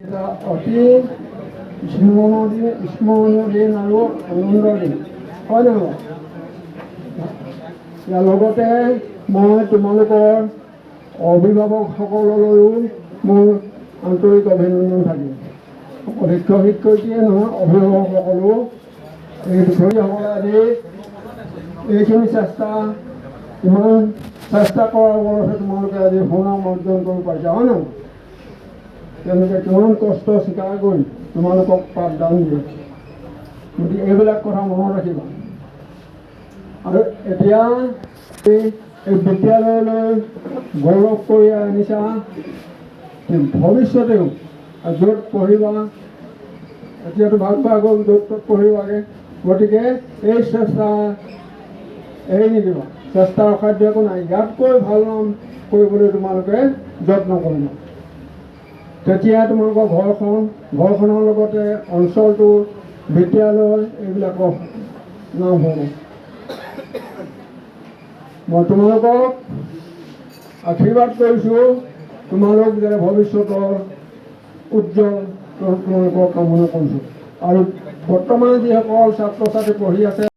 এটা অতি স্মৰণীয় দিন আৰু আনন্দৰ দিন হয় নহয়? ইয়াৰ লগতে মই তোমালোকৰ অভিভাৱকসকললৈও মোৰ আন্তৰিক অভিনন্দন থাকিল। শিক্ষক শিক্ষয়িত্ৰীয়ে নহয়, অভিভাৱকসকলো এই বিষয়সকলে আজি এইখিনি ইমান চেষ্টা কৰাৰ ফলতহে তোমালোকে আজি সুনাম অৰ্জন কৰিব পাৰিছা হয় নহয়? তেওঁলোকে কিমান কষ্ট স্বীকাৰ কৰি তোমালোকক পাঠদান দিয়ে। গতিকে এইবিলাক কথা মনত ৰাখিবা। আৰু এতিয়া এই বিদ্যালয়লৈ গৌৰৱ কৰি আনিছা, ভৱিষ্যতেও য'ত পঢ়িবা, এতিয়াতো ভাগ হৈ য'ত পঢ়িবাগে। গতিকে এই চেষ্টা এৰি নিদিবা, চেষ্টাৰ অসাধ্য একো নাই। ইয়াতকৈ ভাল নাম কৰিবলৈ তোমালোকে যত্ন কৰিবা। তেতিয়া তোমালোকৰ ঘৰখনৰ লগতে অঞ্চলটো, বিদ্যালয় এইবিলাকৰ নাম হ'ব। মই তোমালোকক আশীৰ্বাদ কৰিছোঁ, তোমালোক যে ভৱিষ্যতৰ উজ্জ্বল তোমালোকৰ কামনা কৰিছোঁ। আৰু বৰ্তমান যিসকল ছাত্ৰ ছাত্ৰী পঢ়ি আছে